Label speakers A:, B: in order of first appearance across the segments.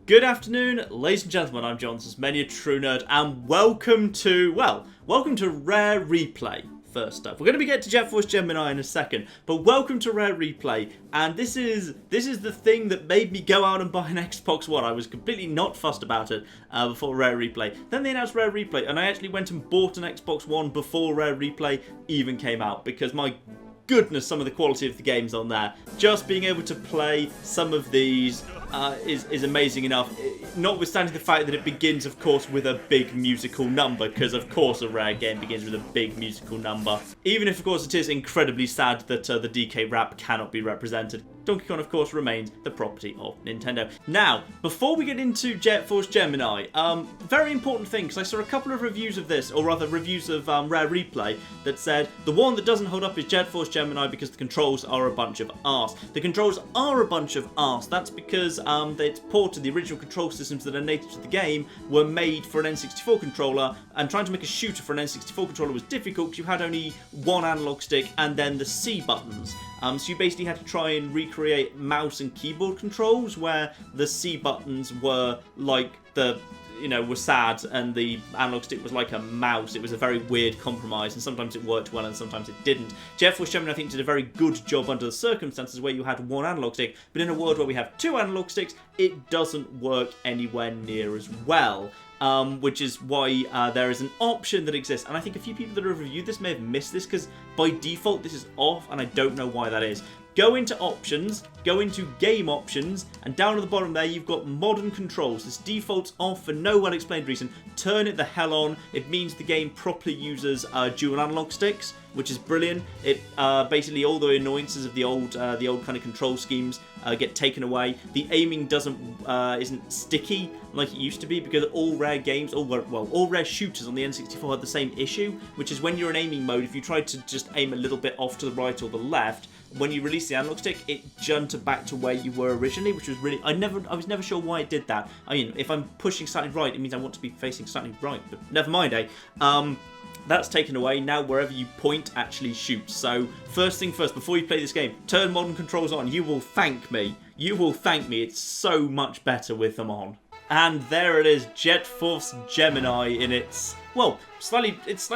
A: Good afternoon, ladies and gentlemen, I'm Johnson's many a true nerd, and welcome to Rare Replay. First up, we're going to be getting to Force Gemini in a second, but welcome to Rare Replay, and this is the thing that made me go out and buy an Xbox One. I was completely not fussed about it before Rare Replay. Then they announced Rare Replay, and I actually went and bought an Xbox One before Rare Replay even came out, because my goodness, some of the quality of the games on there. Just being able to play some of these is amazing enough, notwithstanding the fact that it begins, of course, with a big musical number, because, of course, a Rare game begins with a big musical number. Even if, of course, it is incredibly sad that the DK rap cannot be represented. Donkey Kong, of course, remains the property of Nintendo. Now, before we get into Force Gemini, very important thing, because I saw a couple of reviews of this, or rather reviews of Rare Replay, that said the one that doesn't hold up is Force Gemini because the controls are a bunch of arse. The controls are a bunch of arse. That's because it's ported. The original control systems that are native to the game were made for an N64 controller, and trying to make a shooter for an N64 controller was difficult because you had only one analog stick and then the C buttons. So you basically had to try and recreate mouse and keyboard controls where the C buttons were like were sad and the analog stick was like a mouse. It was a very weird compromise, and sometimes it worked well and sometimes it didn't. Force Gemini, I think, did a very good job under the circumstances where you had one analog stick, but in a world where we have two analog sticks, it doesn't work anywhere near as well. Which is why there is an option that exists, and I think a few people that have reviewed this may have missed this, because by default this is off, and I don't know why that is. Go into options, go into game options, and down at the bottom there you've got modern controls. This default's off for no well-explained reason. Turn it the hell on. It means the game properly uses dual analog sticks, which is brilliant. It basically, all the annoyances of the old kind of control schemes get taken away. The aiming isn't sticky like it used to be, because all Rare games, all Rare shooters on the N64 had the same issue, which is when you're in aiming mode, if you try to just aim a little bit off to the right or the left, when you release the analog stick, it jumped back to where you were originally, which was really, I was never sure why it did that. I mean, if I'm pushing slightly right, it means I want to be facing slightly right, but never mind, eh? That's taken away. Now wherever you point actually shoots. So first thing first, before you play this game, turn modern controls on. You will thank me. You will thank me. It's so much better with them on. And there it is, Force Gemini in its, it's slightly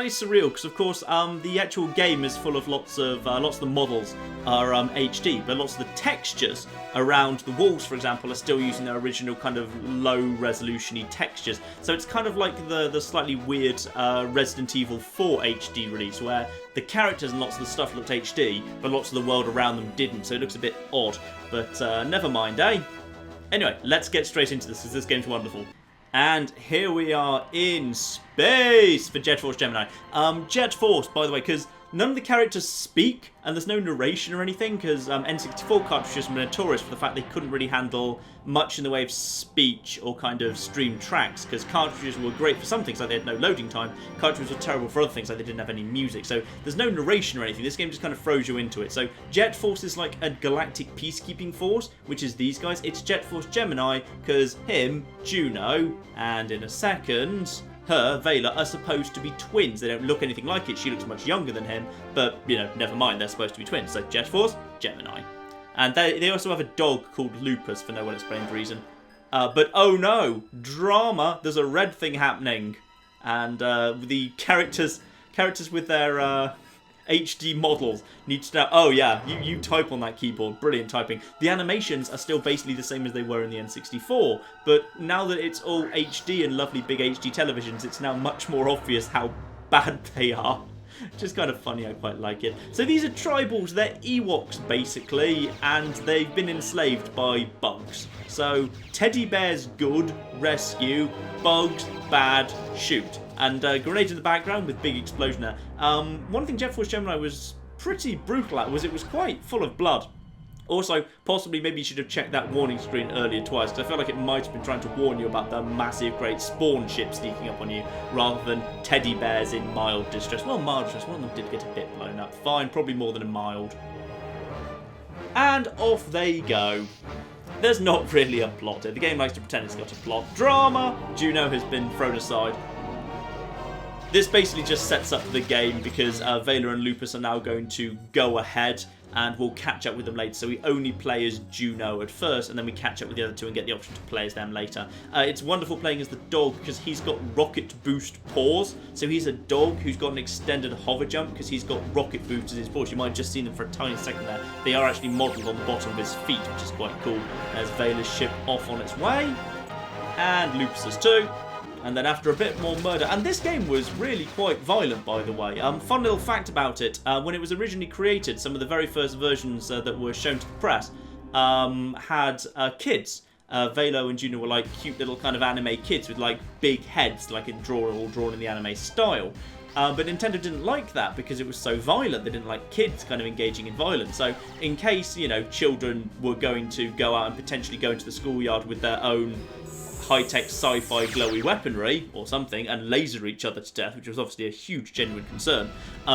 A: surreal, because of course the actual game is full of lots of the models are HD, but lots of the textures around the walls, for example, are still using their original kind of low resolution-y textures. So it's kind of like the slightly weird Resident Evil 4 HD release, where the characters and lots of the stuff looked HD, but lots of the world around them didn't, so it looks a bit odd. But never mind, eh? Anyway, let's get straight into this, because this game's wonderful. And here we are in space for Force Gemini. Jet Force, by the way, because none of the characters speak, and there's no narration or anything, because N64 cartridges were notorious for the fact they couldn't really handle much in the way of speech or kind of stream tracks, because cartridges were great for some things, like they had no loading time. Cartridges were terrible for other things, like they didn't have any music. So there's no narration or anything. This game just kind of throws you into it. So Jet Force is like a galactic peacekeeping force, which is these guys. It's Jet Force Gemini, because him, Juno, and in a second, her, Vela, are supposed to be twins. They don't look anything like it. She looks much younger than him, but, never mind, they're supposed to be twins. So Jet Force, Gemini. And they also have a dog called Lupus for no well-explained reason. But oh no, drama, there's a red thing happening. And the characters with their HD models need to know, oh yeah, you type on that keyboard, brilliant typing. The animations are still basically the same as they were in the N64, but now that it's all HD and lovely big HD televisions, it's now much more obvious how bad they are. Just kind of funny, I quite like it. So these are tribals, they're Ewoks basically, and they've been enslaved by bugs. So teddy bears good, rescue, bugs bad, shoot. And grenades in the background with big explosion there. One thing Force Gemini was pretty brutal at was it was quite full of blood. Also, possibly maybe you should have checked that warning screen earlier twice, because I felt like it might have been trying to warn you about the massive, great spawn ship sneaking up on you, rather than teddy bears in mild distress. Well, mild distress, one of them did get a bit blown up. Fine, probably more than a mild. And off they go. There's not really a plot here. The game likes to pretend it's got a plot. Drama! Juno has been thrown aside. This basically just sets up the game because Vela and Lupus are now going to go ahead and we'll catch up with them later. So we only play as Juno at first, and then we catch up with the other two and get the option to play as them later. It's wonderful playing as the dog because he's got rocket boost paws. So he's a dog who's got an extended hover jump because he's got rocket boost as his paws. You might have just seen them for a tiny second there. They are actually modelled on the bottom of his feet, which is quite cool. There's Vela's ship off on its way, and Lupus's too. And then after a bit more murder, and this game was really quite violent, by the way. Fun little fact about it, when it was originally created, some of the very first versions that were shown to the press had kids. Velo and Juno were like cute little kind of anime kids with like big heads, like all drawn in the anime style. But Nintendo didn't like that because it was so violent. They didn't like kids kind of engaging in violence. So in case, you know, children were going to go out and potentially go into the schoolyard with their own high-tech sci-fi glowy weaponry or something and laser each other to death, which was obviously a huge genuine concern,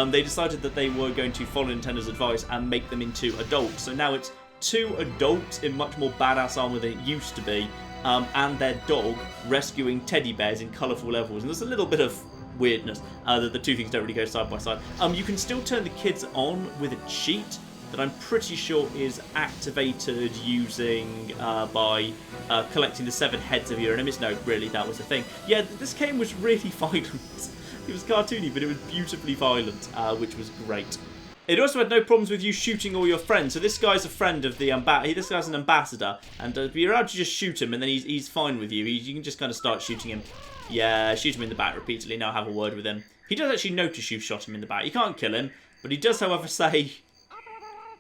A: they decided that they were going to follow Nintendo's advice and make them into adults. So now it's 2 adults in much more badass armor than it used to be, and their dog rescuing teddy bears in colourful levels. And there's a little bit of weirdness that the two things don't really go side by side. You can still turn the kids on with a cheat that I'm pretty sure is activated using by collecting the 7 heads of your enemies. No, really, that was the thing. Yeah, this game was really violent. It was cartoony, but it was beautifully violent, which was great. It also had no problems with you shooting all your friends. So this guy's a friend of the this guy's an ambassador, and you're allowed to just shoot him, and then he's fine with you. You can just kind of start shooting him. Yeah, shoot him in the back repeatedly. Now have a word with him. He does actually notice you've shot him in the back. You can't kill him, but he does, however, say,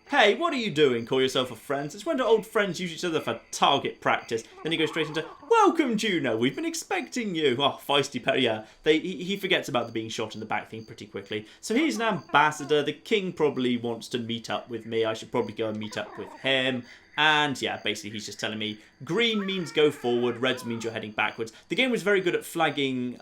A: "Hey, what are you doing? Call yourself a friend?" It's when old friends use each other for target practice. Then he goes straight into, "Welcome, Juno. We've been expecting you." Oh, feisty pair. Yeah, he forgets about the being shot in the back thing pretty quickly. So he's an ambassador. The king probably wants to meet up with me. I should probably go and meet up with him. And yeah, basically he's just telling me green means go forward, red means you're heading backwards. The game was very good at flagging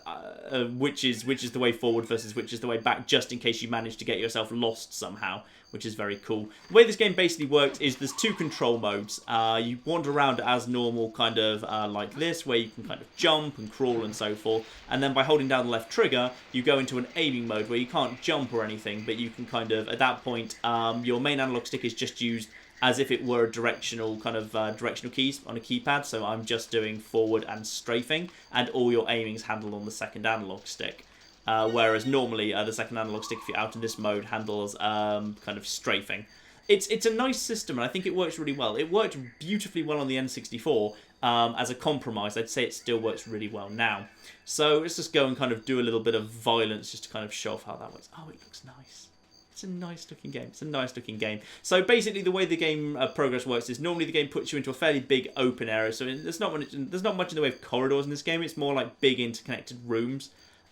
A: which is the way forward versus which is the way back, just in case you manage to get yourself lost somehow, which is very cool. The way this game basically works is there's 2 control modes. You wander around as normal, kind of like this, where you can kind of jump and crawl and so forth. And then by holding down the left trigger, you go into an aiming mode where you can't jump or anything, but you can kind of, at that point, your main analog stick is just used as if it were directional keys on a keypad. So I'm just doing forward and strafing, and all your aiming's handled on the second analog stick. Whereas normally the second analog stick, if you're out in this mode, handles kind of strafing. It's a nice system, and I think it works really well. It worked beautifully well on the N64 as a compromise. I'd say it still works really well now. So let's just go and kind of do a little bit of violence just to kind of show off how that works. Oh, it looks nice. It's a nice looking game. It's a nice looking game. So basically the way the game progress works is normally the game puts you into a fairly big open area. So there's not much in the way of corridors in this game. It's more like big interconnected rooms.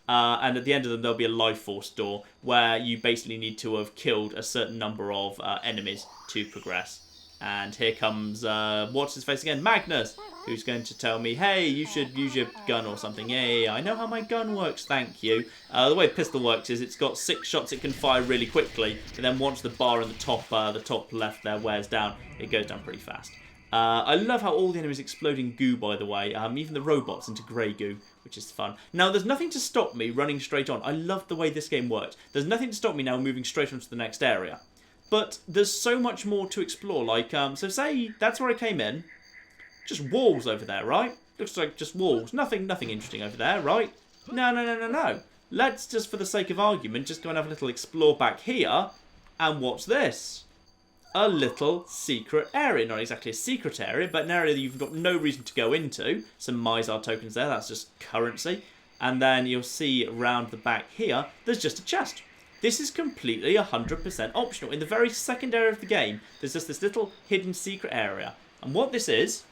A: And at the end of them there'll be a life force door where you basically need to have killed a certain number of enemies to progress. And here comes, what's his face again? Magnus, who's going to tell me, hey, you should use your gun or something. Yeah, I know how my gun works, thank you. The way a pistol works is it's got 6 shots it can fire really quickly, and then once the bar in the top left there wears down, it goes down pretty fast. I love how all the enemies explode in goo, by the way, even the robots into grey goo, which is fun. Now, there's nothing to stop me running straight on. I love the way this game works. There's nothing to stop me now moving straight on to the next area. But there's so much more to explore. Like, so say that's where I came in. Just walls over there, right? Looks like just walls. Nothing interesting over there, right? No. Let's just, for the sake of argument, just go and have a little explore back here. And what's this? A little secret area. Not exactly a secret area, but an area that you've got no reason to go into. Some Mizar tokens there. That's just currency. And then you'll see around the back here, there's just a chest. This is completely 100% optional. In the very second area of the game, there's just this little hidden secret area. And what this is,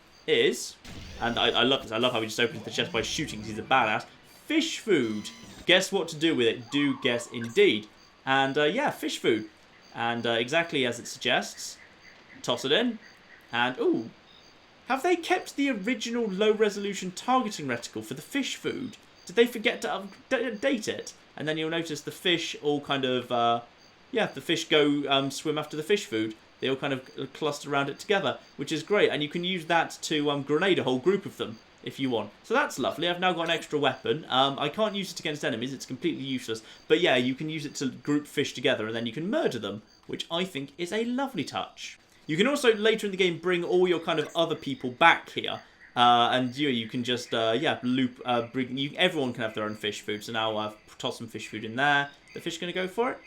A: and I love this, I love how he just opens the chest by shooting because he's a badass, fish food. Guess what to do with it? Do guess indeed. And yeah, fish food. And exactly as it suggests, toss it in, and ooh. Have they kept the original low-resolution targeting reticle for the fish food? Did they forget to update it? And then you'll notice the fish all kind of, the fish go swim after the fish food. They all kind of cluster around it together, which is great. And you can use that to grenade a whole group of them if you want. So that's lovely. I've now got an extra weapon. I can't use it against enemies. It's completely useless. But yeah, you can use it to group fish together and then you can murder them, which I think is a lovely touch. You can also, later in the game, bring all your kind of other people back here. And you can just, everyone can have their own fish food. So now I've tossed some fish food in there. The fish going to go for it?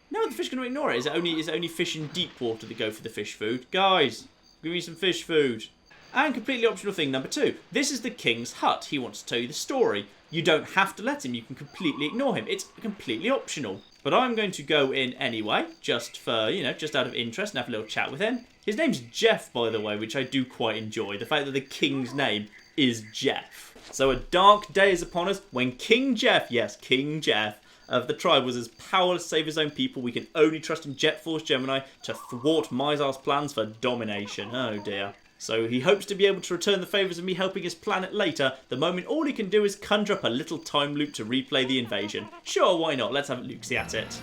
A: No, the fish are going to ignore it. Is it only fish in deep water that go for the fish food? Guys, give me some fish food. And completely optional thing number 2. This is the king's hut. He wants to tell you the story. You don't have to let him. You can completely ignore him. It's completely optional. But I'm going to go in anyway, just for, just out of interest and have a little chat with him. His name's Jeff, by the way, which I do quite enjoy. The fact that the king's name is Jeff. So a dark day is upon us when King Jeff, yes, King Jeff, of the tribe was as powerless to save his own people. We can only trust in Force Gemini to thwart Mizar's plans for domination. Oh dear. So he hopes to be able to return the favours of me helping his planet later, the moment all he can do is conjure up a little time loop to replay the invasion. Sure, why not? Let's have a look-see at it.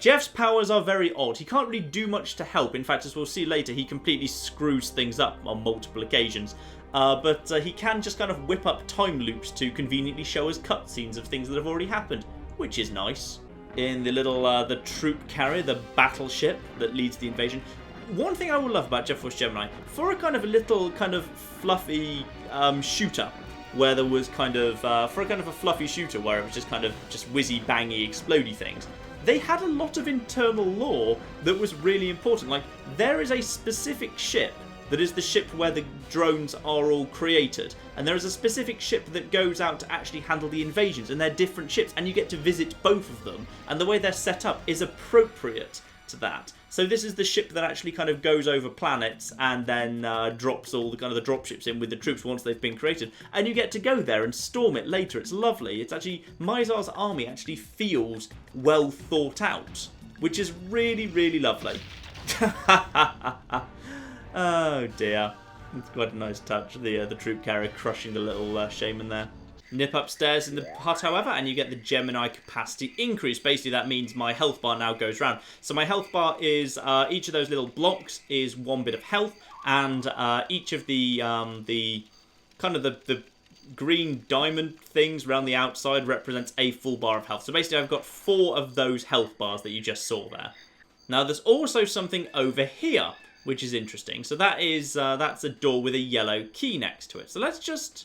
A: Jeff's powers are very odd. He can't really do much to help. In fact, as we'll see later, he completely screws things up on multiple occasions. But he can just kind of whip up time loops to conveniently show us cutscenes of things that have already happened, which is nice. In the little, the troop carrier, the battleship that leads the invasion. One thing I will love about Force Gemini, for a kind of a little kind of fluffy shooter, where there was kind of, for a kind of a fluffy shooter where it was just kind of just whizzy, bangy, explodey things, they had a lot of internal lore that was really important. Like, there is a specific ship that is the ship where the drones are all created. And there is a specific ship that goes out to actually handle the invasions, and they're different ships, and you get to visit both of them. And the way they're set up is appropriate to that. So this is the ship that actually kind of goes over planets and then drops all the kind of the dropships in with the troops once they've been created. And you get to go there and storm it later. It's lovely. It's actually, Mizar's army actually feels well thought out, which is really, really lovely. Oh dear. It's quite a nice touch, the troop carrier crushing the little shaman there. Nip upstairs in the hut, however, and you get the Gemini capacity increase. Basically, that means my health bar now goes round. So my health bar is, each of those little blocks is 1 bit of health, and each of the kind of the green diamond things around the outside represents a full bar of health. So basically, I've got 4 of those health bars that you just saw there. Now, there's also something over here, which is interesting. So that is, that's a door with a yellow key next to it. So let's just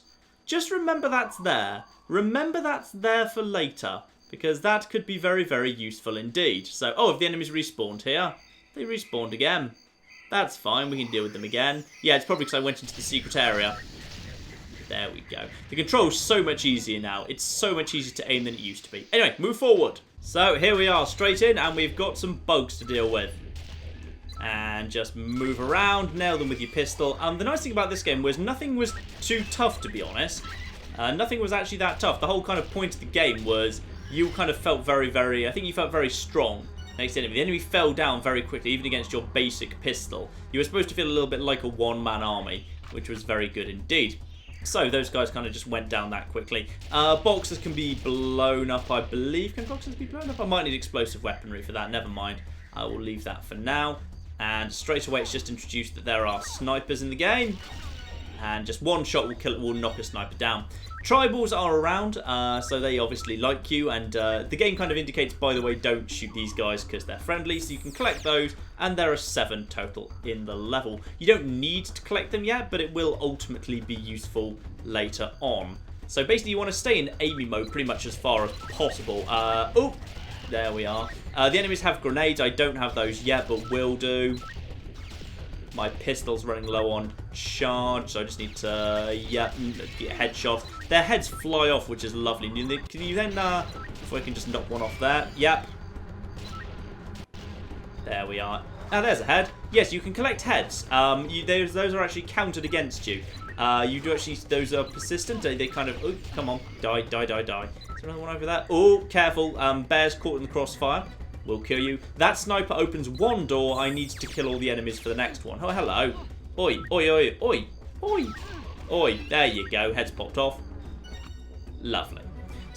A: remember that's there. Remember that's there for later, because that could be very, very useful indeed. So, oh, if the enemies respawned here, they respawned again. That's fine, we can deal with them again. Yeah, it's probably because I went into the secret area. There we go. The control's so much easier now. It's so much easier to aim than it used to be. Anyway, move forward. So, here we are, straight in, and we've got some bugs to deal with. And just move around, nail them with your pistol. The nice thing about this game was nothing was too tough, to be honest. Nothing was actually that tough. The whole kind of point of the game was you kind of felt very, very, I think you felt very strong next to the enemy. The enemy fell down very quickly, even against your basic pistol. You were supposed to feel a little bit like a one-man army, which was very good indeed. So those guys kind of just went down that quickly. Boxers can be blown up, I believe. Can boxers be blown up? I might need explosive weaponry for that. Never mind. I will leave that for now. And straight away it's just introduced that there are snipers in the game. And just one shot will knock a sniper down. Tribals are around, so they obviously like you. And the game kind of indicates, by the way, don't shoot these guys because they're friendly. So you can collect those, and there are 7 total in the level. You don't need to collect them yet, but it will ultimately be useful later on. So basically you want to stay in aiming mode pretty much as far as possible. Oh! There we are. The enemies have grenades. I don't have those yet, but will do. My pistol's running low on charge, so I just need to, get headshots. Their heads fly off, which is lovely. Can you then, if I can just knock one off there. Yep. There we are. Now, there's a head. Yes, you can collect heads. Those are actually counted against you. You do actually, those are persistent. They kind of, oh, come on, die, die, die, die. Is there another one over there? Oh, careful. Bear's caught in the crossfire. Will kill you. That sniper opens one door. I need to kill all the enemies for the next one. Oh, hello. Oi, oi, oi, oi, oi, oi. There you go. Head's popped off. Lovely.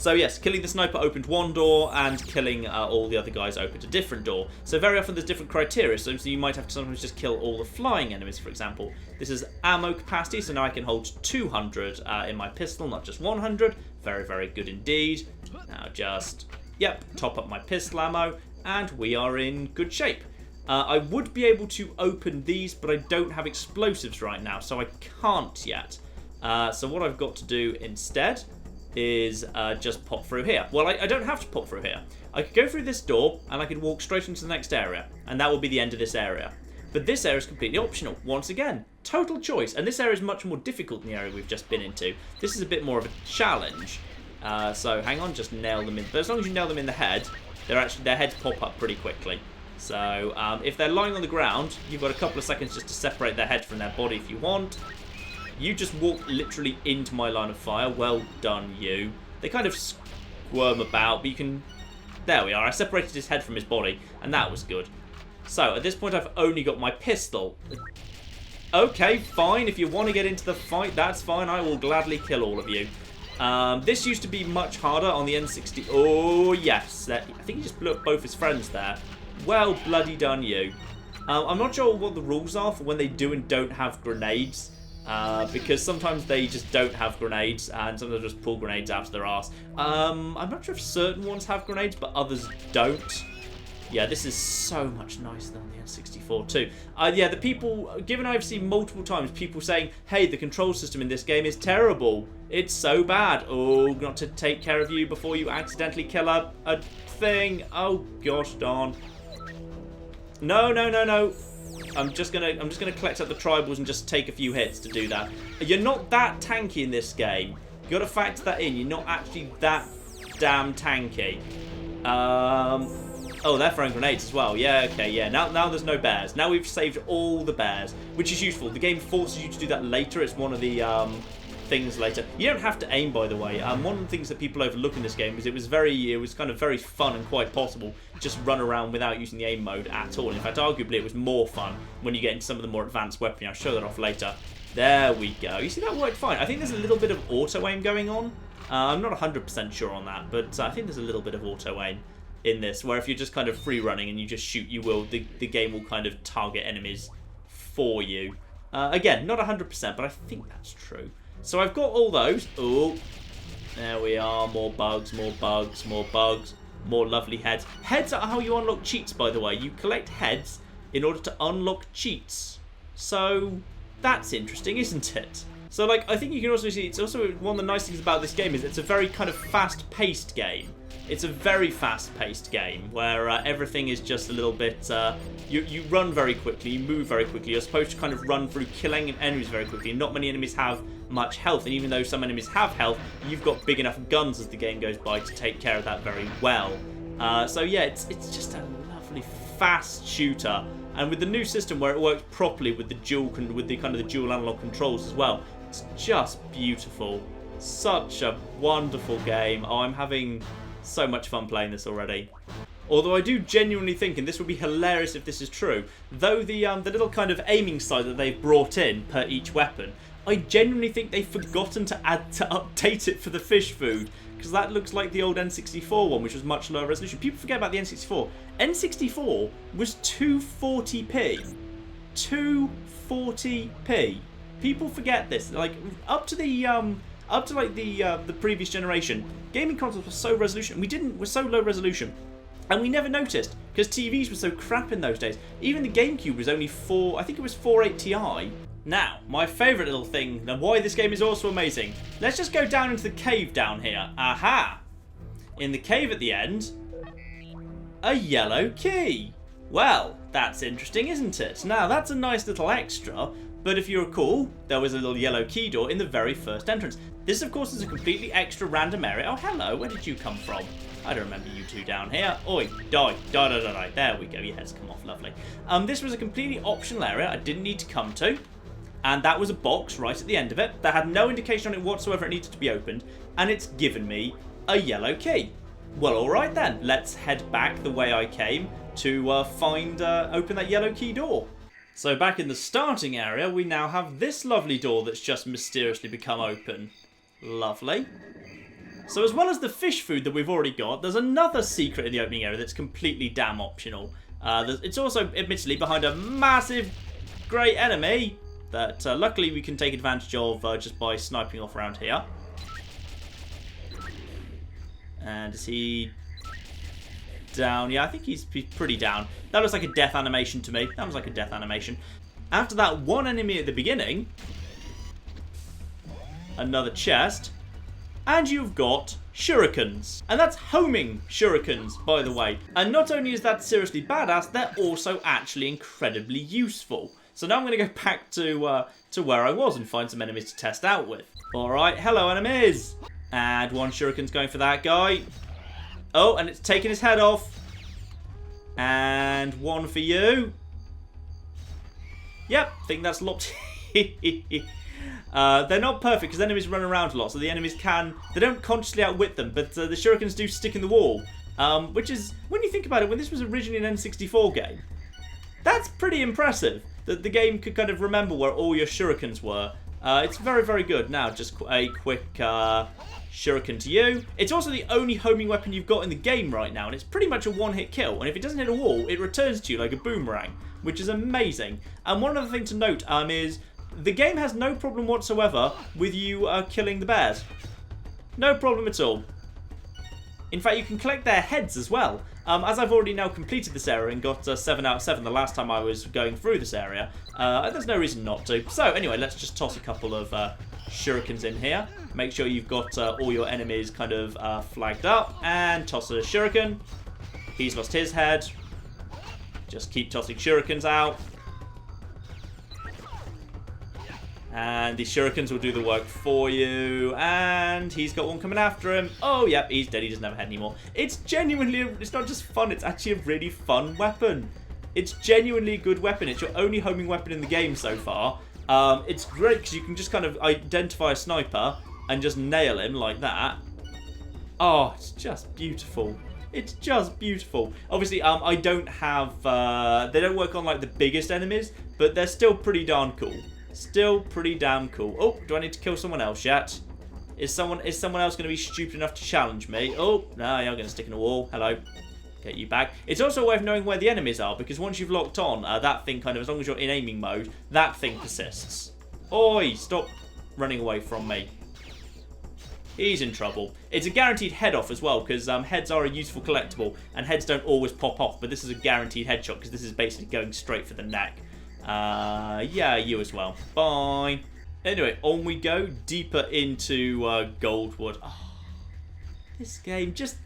A: So yes, killing the sniper opened one door, and killing all the other guys opened a different door. So very often there's different criteria, so you might have to sometimes just kill all the flying enemies, for example. This is ammo capacity, so now I can hold 200 in my pistol, not just 100. Very, very good indeed. Now just, yep, top up my pistol ammo, And we are in good shape. I would be able to open these, but I don't have explosives right now, so I can't yet. So what I've got to do instead is just pop through here. Well, I don't have to pop through here. I could go through this door, and I could walk straight into the next area, and that will be the end of this area. But this area is completely optional. Once again, total choice. And this area is much more difficult than the area we've just been into. This is a bit more of a challenge. So hang on, just nail them in. But as long as you nail them in the head, their heads pop up pretty quickly. So if they're lying on the ground, you've got a couple of seconds just to separate their head from their body if you want. You just walk literally into my line of fire. Well done, you. They kind of squirm about, but you can... There we are. I separated his head from his body, and that was good. So at this point, I've only got my pistol. Okay, fine. If you want to get into the fight, that's fine. I will gladly kill all of you. This used to be much harder on the N60. Oh, yes. I think he just blew up both his friends there. Well, bloody done you. I'm not sure what the rules are for when they do and don't have grenades. Because sometimes they just don't have grenades, and sometimes they just pull grenades out of their arse. I'm not sure if certain ones have grenades, but others don't. Yeah, this is so much nicer than the N64 too. Yeah, the people, given I've seen multiple times people saying, hey, the control system in this game is terrible. It's so bad. Oh, not to take care of you before you accidentally kill a thing. Oh, gosh darn. No, no, no, no. I'm just gonna collect up the tribals and just take a few hits to do that. You're not that tanky in this game. You gotta factor that in. You're not actually that damn tanky. Oh, they're throwing grenades as well. Yeah, okay, yeah. Now there's no bears. Now we've saved all the bears, which is useful. The game forces you to do that later. It's one of the things later. You don't have to aim, by the way. One of the things that people overlook in this game is it was kind of very fun and quite possible to just run around without using the aim mode at all. In fact, arguably it was more fun when you get into some of the more advanced weaponry. I'll show that off later. There we go. You see, that worked fine. I think there's a little bit of auto-aim going on. I'm not 100% sure on that, but I think there's a little bit of auto-aim in this, where if you're just kind of free running and you just shoot, the game will kind of target enemies for you. Again, not 100%, but I think that's true. So I've got all those. Oh, there we are. More bugs, more bugs, more bugs, more lovely heads. Heads are how you unlock cheats, by the way. You collect heads in order to unlock cheats. So that's interesting, isn't it? So, like, I think you can also see, it's also one of the nice things about this game is it's a very kind of fast-paced game. It's a very fast-paced game where everything is just a little bit... You run very quickly, you move very quickly. You're supposed to kind of run through killing enemies very quickly. Not many enemies have much health, and even though some enemies have health, you've got big enough guns as the game goes by to take care of that very well. So yeah, it's just a lovely fast shooter, and with the new system where it works properly with the dual analog controls as well, it's just beautiful. Such a wonderful game. Oh, I'm having so much fun playing this already. Although I do genuinely think, and this would be hilarious if this is true, though the little kind of aiming sight that they've brought in per each weapon, I genuinely think they've forgotten to update it for the fish food, because that looks like the old N64 one, which was much lower resolution. People forget about the N64. N64 was 240p. 240p. People forget this. Like up to the previous generation, gaming consoles were so so low resolution. And we never noticed, because TVs were so crap in those days. Even the GameCube was only 480 Ti. Now, my favourite little thing, and why this game is also amazing. Let's just go down into the cave down here. Aha! In the cave at the end, a yellow key. Well, that's interesting, isn't it? Now, that's a nice little extra, but if you recall, there was a little yellow key door in the very first entrance. This, of course, is a completely extra random area. Oh, hello, where did you come from? I don't remember you two down here. Oi, die, die, die, die, die. There we go, your head's come off, lovely. This was a completely optional area I didn't need to come to. And that was a box right at the end of it that had no indication on it whatsoever it needed to be opened. And it's given me a yellow key. Well, alright then. Let's head back the way I came to open that yellow key door. So back in the starting area, we now have this lovely door that's just mysteriously become open. Lovely. So as well as the fish food that we've already got, there's another secret in the opening area that's completely damn optional. It's also, admittedly, behind a massive, great enemy that luckily we can take advantage of just by sniping off around here. And is he... down. Yeah, I think he's pretty down. That looks like a death animation to me. That was like a death animation. After that one enemy at the beginning, another chest, and you've got shurikens. And that's homing shurikens, by the way. And not only is that seriously badass, they're also actually incredibly useful. So now I'm going to go back to where I was and find some enemies to test out with. Alright, hello enemies! And one shuriken's going for that guy. Oh, and it's taking his head off. And one for you. Yep, think that's locked. They're not perfect because enemies run around a lot, so the enemies they don't consciously outwit them, but the shurikens do stick in the wall. Which is, when you think about it, when this was originally an N64 game, that's pretty impressive that the game could kind of remember where all your shurikens were. It's very, very good. Now, just a quick shuriken to you. It's also the only homing weapon you've got in the game right now, and it's pretty much a one-hit kill. And if it doesn't hit a wall, it returns to you like a boomerang, which is amazing. And one other thing to note is the game has no problem whatsoever with you killing the bears. No problem at all. In fact, you can collect their heads as well. As I've already now completed this area and got 7 out of 7 the last time I was going through this area, there's no reason not to. So anyway, let's just toss a couple of shurikens in here. Make sure you've got all your enemies kind of flagged up, and toss a shuriken. He's lost his head. Just keep tossing shurikens out. And the shurikens will do the work for you. And he's got one coming after him. Oh, yep, he's dead. He doesn't have a head anymore. It's genuinely, it's not just fun. It's actually a really fun weapon. It's genuinely a good weapon. It's your only homing weapon in the game so far. It's great because you can just kind of identify a sniper and just nail him like that. Oh, it's just beautiful. It's just beautiful. Obviously, I don't have... they don't work on, like, the biggest enemies, but they're still pretty darn cool. Still pretty damn cool. Oh, do I need to kill someone else yet? Is someone else going to be stupid enough to challenge me? Oh, no, you're going to stick in a wall. Hello. Get you back. It's also a way of knowing where the enemies are, because once you've locked on, that thing kind of, as long as you're in aiming mode, that thing persists. Oi, stop running away from me. He's in trouble. It's a guaranteed head off as well, because heads are a useful collectible, and heads don't always pop off, but this is a guaranteed headshot, because this is basically going straight for the neck. Yeah, you as well. Bye. Anyway, on we go, deeper into Goldwood. Oh, this game, just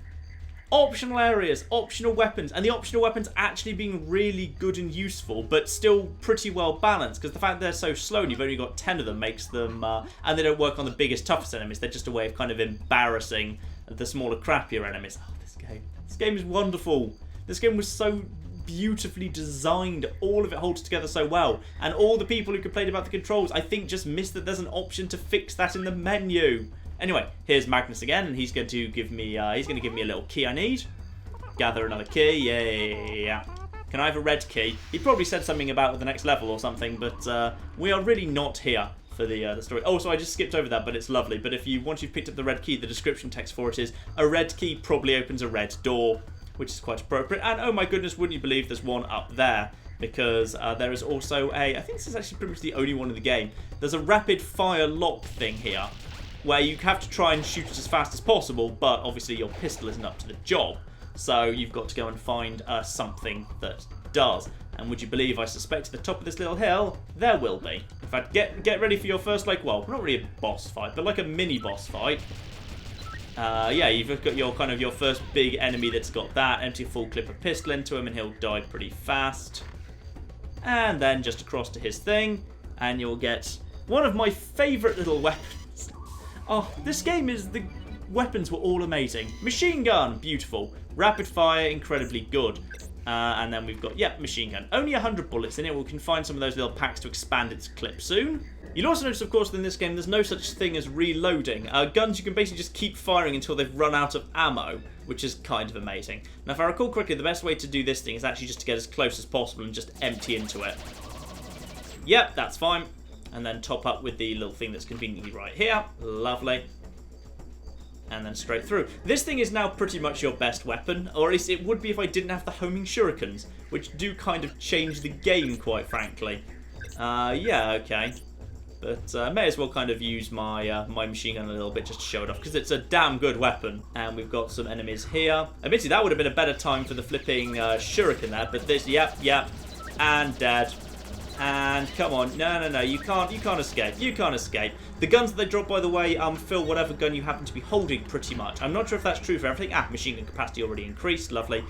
A: optional areas, optional weapons, and the optional weapons actually being really good and useful, but still pretty well balanced, because the fact they're so slow and you've only got 10 of them makes them, and they don't work on the biggest, toughest enemies, they're just a way of kind of embarrassing the smaller, crappier enemies. Oh, this game is wonderful. This game was so beautifully designed. All of it holds together so well, and all the people who complained about the controls, I think, just missed that there's an option to fix that in the menu. Anyway, here's Magnus again, and he's going to give me a little key I need. Gather another key. Yeah. Can I have a red key? He probably said something about the next level or something, but we are really not here for the story. Oh, so I just skipped over that, but it's lovely. But once you've picked up the red key, the description text for it is, a red key probably opens a red door, which is quite appropriate. And oh my goodness, wouldn't you believe there's one up there, because there is also I think this is actually pretty much the only one in the game. There's a rapid fire lock thing here, where you have to try and shoot it as fast as possible, but obviously your pistol isn't up to the job. So you've got to go and find something that does. And would you believe, I suspect at the top of this little hill, there will be. In fact, get ready for your first, not really a boss fight, but like a mini boss fight. Yeah, you've got your first big enemy that's got that. Empty a full clip of pistol into him and he'll die pretty fast. And then just across to his thing, and you'll get one of my favourite little weapons. Oh, this game the weapons were all amazing. Machine gun, beautiful. Rapid fire, incredibly good. And then we've got, machine gun. Only 100 bullets in it. We can find some of those little packs to expand its clip soon. You'll also notice, of course, that in this game, there's no such thing as reloading. Guns, you can basically just keep firing until they've run out of ammo, which is kind of amazing. Now, if I recall correctly, the best way to do this thing is actually just to get as close as possible and just empty into it. Yep, that's fine. And then top up with the little thing that's conveniently right here. Lovely. And then straight through. This thing is now pretty much your best weapon, or at least it would be if I didn't have the homing shurikens, which do kind of change the game, quite frankly. Yeah, okay. But may as well kind of use my my machine gun a little bit just to show it off, because it's a damn good weapon. And we've got some enemies here. Admittedly, that would have been a better time for the flipping shuriken there, but this, yep, and dead. And come on, no, you can't escape. You can't escape. The guns that they drop, by the way, fill whatever gun you happen to be holding pretty much. I'm not sure if that's true for everything. Machine gun capacity already increased, lovely.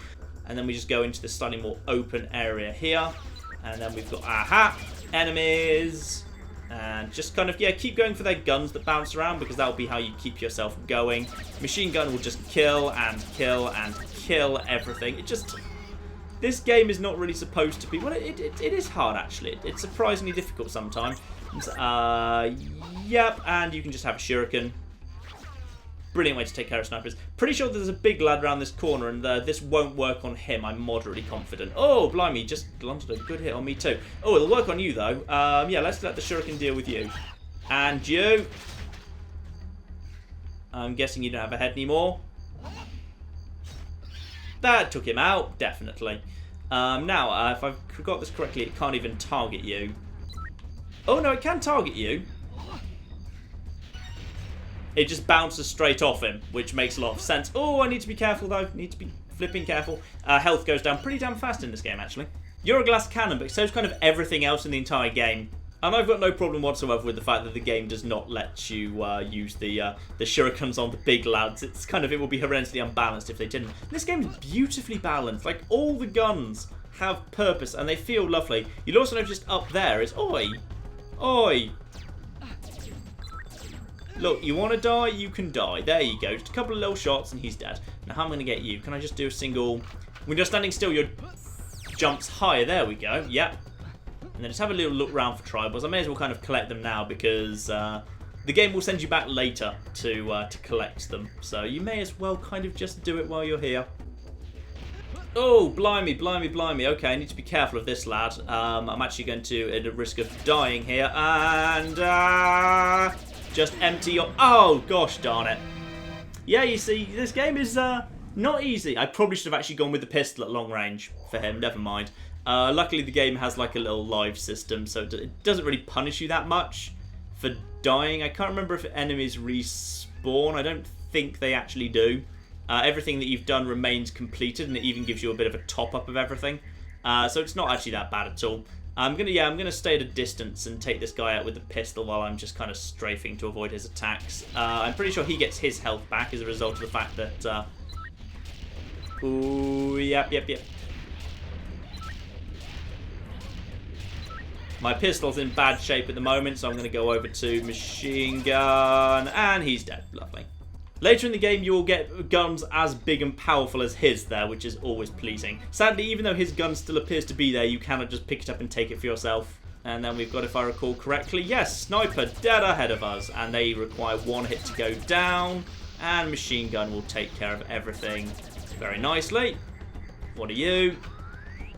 A: And then we just go into this slightly more open area here. And then we've got, enemies. And just kind of, keep going for their guns that bounce around, because that will be how you keep yourself going. Machine gun will just kill and kill and kill everything. It just... This game is not really supposed to be... Well, it is hard, actually. It's surprisingly difficult sometimes. Yep, and you can just have a shuriken. Brilliant way to take care of snipers. Pretty sure there's a big lad around this corner, and this won't work on him. I'm moderately confident. Oh, blimey, just landed a good hit on me too. Oh, it'll work on you, though. Yeah, let's let the shuriken deal with you. And you. I'm guessing you don't have a head anymore. That took him out, definitely. Now, if I've got this correctly, it can't even target you. Oh, no, it can target you. It just bounces straight off him, which makes a lot of sense. Oh, I need to be careful, though. Need to be flipping careful. Health goes down pretty damn fast in this game, actually. You're a glass cannon, but so's kind of everything else in the entire game. And I've got no problem whatsoever with the fact that the game does not let you use the shurikens on the big lads. It's kind of, it would be horrendously unbalanced if they didn't. This game is beautifully balanced. Like, all the guns have purpose, and they feel lovely. You'll also notice just up there is, oi, oi. Look, you want to die? You can die. There you go. Just a couple of little shots and he's dead. Now, how am I going to get you? Can I just do a single... When you're standing still, your jumps higher. There we go. Yep. And then just have a little look around for tribals. I may as well kind of collect them now, because the game will send you back later to collect them. So you may as well kind of just do it while you're here. Oh, blimey, blimey, blimey. Okay, I need to be careful of this lad. I'm actually going to, at a risk of dying here. And... just empty your... Oh, gosh darn it. Yeah, you see, this game is not easy. I probably should have actually gone with the pistol at long range for him. Never mind. Luckily, the game has like a little live system, so it doesn't really punish you that much for dying. I can't remember if enemies respawn. I don't think they actually do. Everything that you've done remains completed, and it even gives you a bit of a top-up of everything. So it's not actually that bad at all. I'm gonna stay at a distance and take this guy out with the pistol while I'm just kind of strafing to avoid his attacks. I'm pretty sure he gets his health back as a result of the fact that... Ooh, yep. My pistol's in bad shape at the moment, so I'm going to go over to machine gun, and he's dead. Lovely. Later in the game, you will get guns as big and powerful as his there, which is always pleasing. Sadly, even though his gun still appears to be there, you cannot just pick it up and take it for yourself. And then we've got, if I recall correctly, yes, sniper dead ahead of us, and they require one hit to go down, and machine gun will take care of everything very nicely. What are you?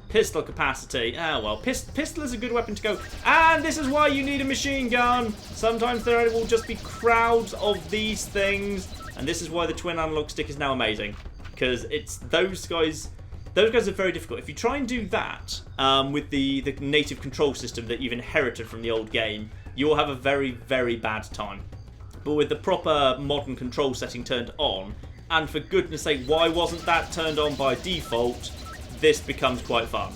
A: Pistol capacity. Ah, well, pistol is a good weapon to go. And this is why you need a machine gun. Sometimes there will just be crowds of these things. And this is why the twin analog stick is now amazing. Because it's those guys are very difficult. If you try and do that with the native control system that you've inherited from the old game, you'll have a very, very bad time. But with the proper modern control setting turned on, and for goodness sake, why wasn't that turned on by default? This becomes quite fun.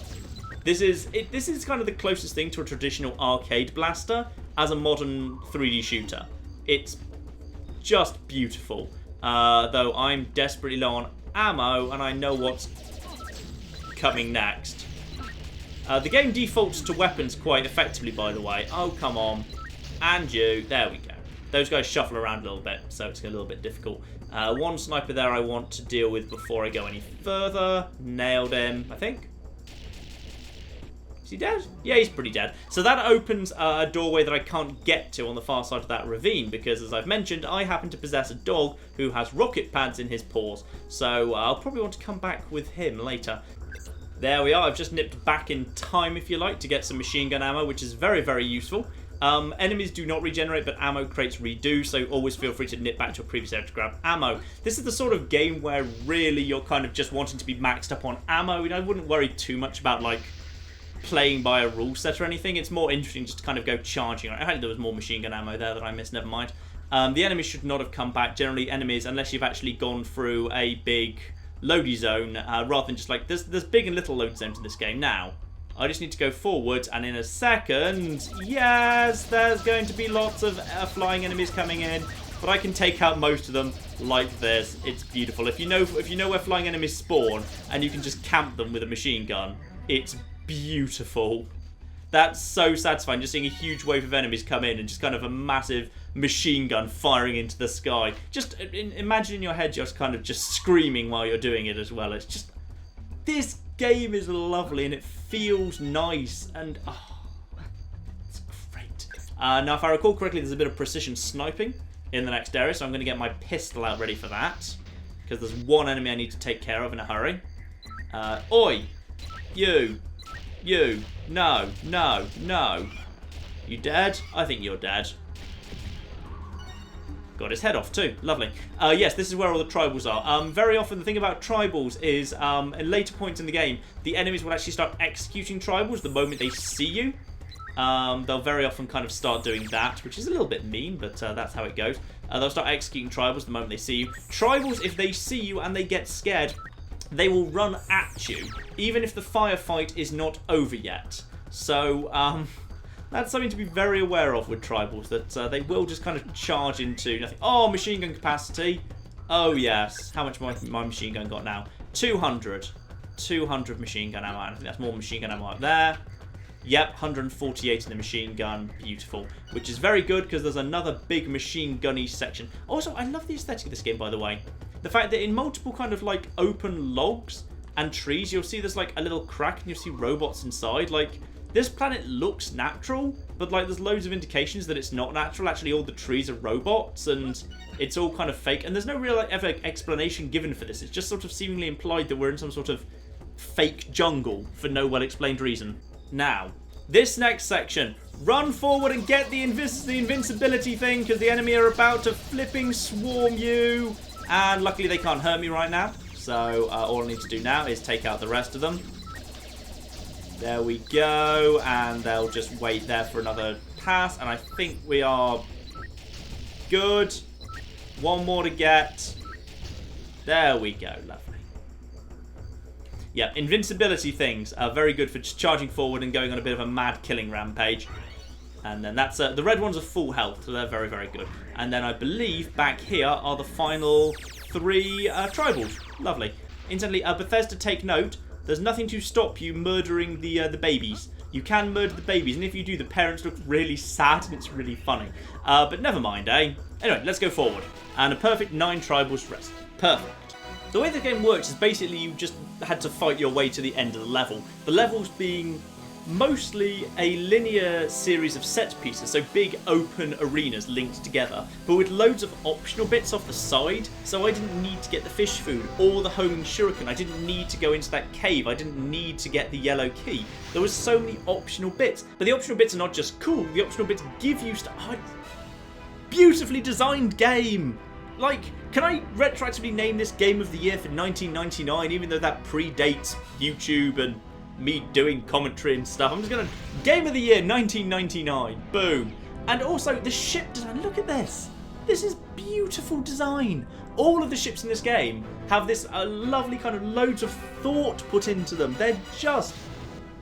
A: This is kind of the closest thing to a traditional arcade blaster as a modern 3D shooter. It's just beautiful. Though I'm desperately low on ammo, and I know what's coming next. The game defaults to weapons quite effectively, by the way. Oh, come on. And you. There we go. Those guys shuffle around a little bit, so it's a little bit difficult. One sniper there I want to deal with before I go any further. Nailed him, I think. Is he dead? Yeah, he's pretty dead. So that opens a doorway that I can't get to on the far side of that ravine, because as I've mentioned, I happen to possess a dog who has rocket pads in his paws. So I'll probably want to come back with him later. There we are. I've just nipped back in time, if you like, to get some machine gun ammo, which is very, very useful. Enemies do not regenerate, but ammo crates redo, so always feel free to nip back to a previous area to grab ammo. This is the sort of game where really you're kind of just wanting to be maxed up on ammo, and I wouldn't worry too much about, like, playing by a rule set or anything. It's more interesting just to kind of go charging. I hope there was more machine gun ammo there that I missed, never mind. The enemies should not have come back. Generally, enemies, unless you've actually gone through a big loady zone, rather than just like, there's big and little load zones in this game. Now, I just need to go forwards, and in a second, yes, there's going to be lots of flying enemies coming in, but I can take out most of them like this. It's beautiful. If you know where flying enemies spawn, and you can just camp them with a machine gun, it's beautiful. That's so satisfying, just seeing a huge wave of enemies come in and just kind of a massive machine gun firing into the sky. Just imagine in your head just kind of just screaming while you're doing it as well. It's just, this game is lovely and it feels nice and it's great. Now if I recall correctly, there's a bit of precision sniping in the next area, so I'm going to get my pistol out ready for that, because there's one enemy I need to take care of in a hurry. Oi! You! No. You dead? I think you're dead. Got his head off too. Lovely. Yes, this is where all the tribals are. Very often the thing about tribals is at later points in the game, the enemies will actually start executing tribals the moment they see you. They'll very often kind of start doing that, which is a little bit mean, but that's how it goes. They'll start executing tribals the moment they see you. Tribals, if they see you and they get scared, they will run at you, even if the firefight is not over yet. So, that's something to be very aware of with tribals, that they will just kind of charge into nothing. Oh, machine gun capacity. Oh, yes. How much my machine gun got now? 200. 200 machine gun ammo. I think that's more machine gun ammo up there. Yep, 148 in the machine gun. Beautiful. Which is very good, because there's another big machine gunny section. Also, I love the aesthetic of this game, by the way. The fact that in multiple kind of like open logs and trees, you'll see there's like a little crack and you'll see robots inside. Like, this planet looks natural, but like there's loads of indications that it's not natural. Actually, all the trees are robots and it's all kind of fake. And there's no real like, ever explanation given for this. It's just sort of seemingly implied that we're in some sort of fake jungle for no well-explained reason. Now, this next section. Run forward and get the invincibility thing, because the enemy are about to flipping swarm you. And luckily they can't hurt me right now. So all I need to do now is take out the rest of them. There we go. And they'll just wait there for another pass. And I think we are good. One more to get. There we go. Lovely. Yeah, invincibility things are very good for just charging forward and going on a bit of a mad killing rampage. And then that's the red ones are full health, so they're very, very good. And then I believe back here are the final 3 tribals. Lovely. Incidentally, Bethesda, take note. There's nothing to stop you murdering the babies. You can murder the babies, and if you do, the parents look really sad, and it's really funny. But never mind, eh? Anyway, let's go forward. And a perfect 9 tribals rest. Perfect. The way the game works is basically you just had to fight your way to the end of the level. The levels being mostly a linear series of set pieces, so big open arenas linked together, but with loads of optional bits off the side. So I didn't need to get the fish food or the homing shuriken. I didn't need to go into that cave. I didn't need to get the yellow key. There was so many optional bits, but the optional bits are not just cool. The optional bits give you stuff. Oh, beautifully designed game. Like, can I retroactively name this Game of the Year for 1999, even though that predates YouTube and me doing commentary and stuff? I'm just gonna... Game of the Year 1999. Boom. And also, the ship design. Look at this. This is beautiful design. All of the ships in this game have this lovely kind of loads of thought put into them. They're just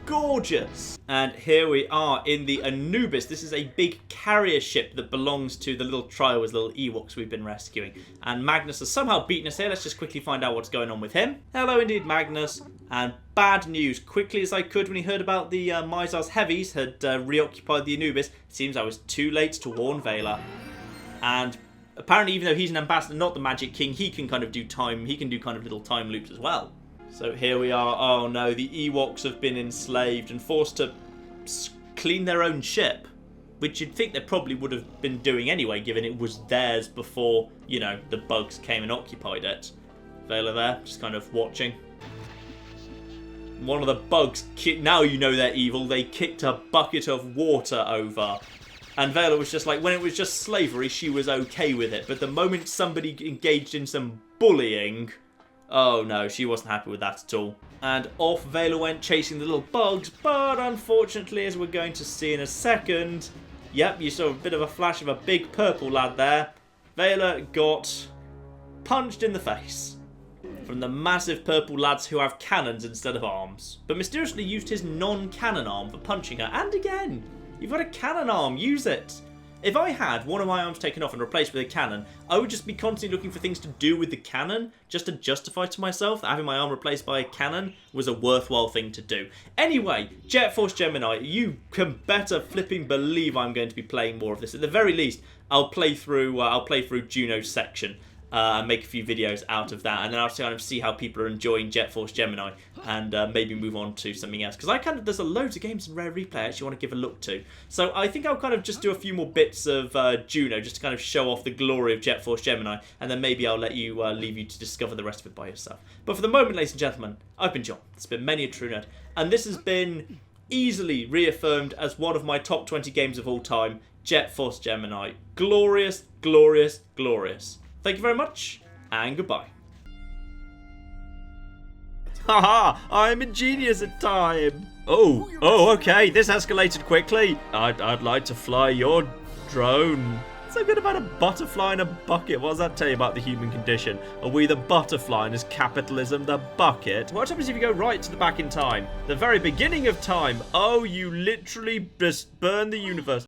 A: gorgeous. And here we are in the Anubis. This is a big carrier ship that belongs to the little trios, little Ewoks we've been rescuing. And Magnus has somehow beaten us here. Let's just quickly find out what's going on with him. Hello indeed, Magnus. And bad news. Quickly as I could when he heard about the Mizar's heavies had reoccupied the Anubis, it seems I was too late to warn Vela. And apparently, even though he's an ambassador, not the Magic King, he can kind of do time, he can do kind of little time loops as well. So here we are. Oh no, the Ewoks have been enslaved and forced to clean their own ship, which you'd think they probably would have been doing anyway, given it was theirs before, you know, the bugs came and occupied it. Vela there, just kind of watching. One of the bugs, now you know they're evil, they kicked a bucket of water over. And Vela was just like, when it was just slavery, she was okay with it. But the moment somebody engaged in some bullying, Oh no, she wasn't happy with that at all. And off Vela went chasing the little bugs, but unfortunately, as we're going to see in a second, yep, you saw a bit of a flash of a big purple lad there. Vela got punched in the face from the massive purple lads who have cannons instead of arms, but mysteriously used his non-cannon arm for punching her. And again, you've got a cannon arm, use it. If I had one of my arms taken off and replaced with a cannon, I would just be constantly looking for things to do with the cannon, just to justify to myself that having my arm replaced by a cannon was a worthwhile thing to do. Anyway, Jet Force Gemini, you can better flipping believe I'm going to be playing more of this. At the very least, I'll play through Juno's section. And make a few videos out of that, and then I'll kind of see how people are enjoying Jet Force Gemini, and maybe move on to something else. Because there's a loads of games in Rare Replay I actually want to give a look to. So I think I'll kind of just do a few more bits of Juno, just to kind of show off the glory of Jet Force Gemini, and then maybe I'll let you leave you to discover the rest of it by yourself. But for the moment, ladies and gentlemen, I've been John. It's been Many a True Nerd, and this has been easily reaffirmed as one of my top 20 games of all time, Jet Force Gemini. Glorious, glorious, glorious. Thank you very much, and goodbye. Haha, I'm a genius at time. Oh, okay, this escalated quickly. I'd like to fly your drone. So good about a butterfly in a bucket. What does that tell you about the human condition? Are we the butterfly and is capitalism the bucket? What happens if you go right to the back in time? The very beginning of time. Oh, you literally just burn the universe.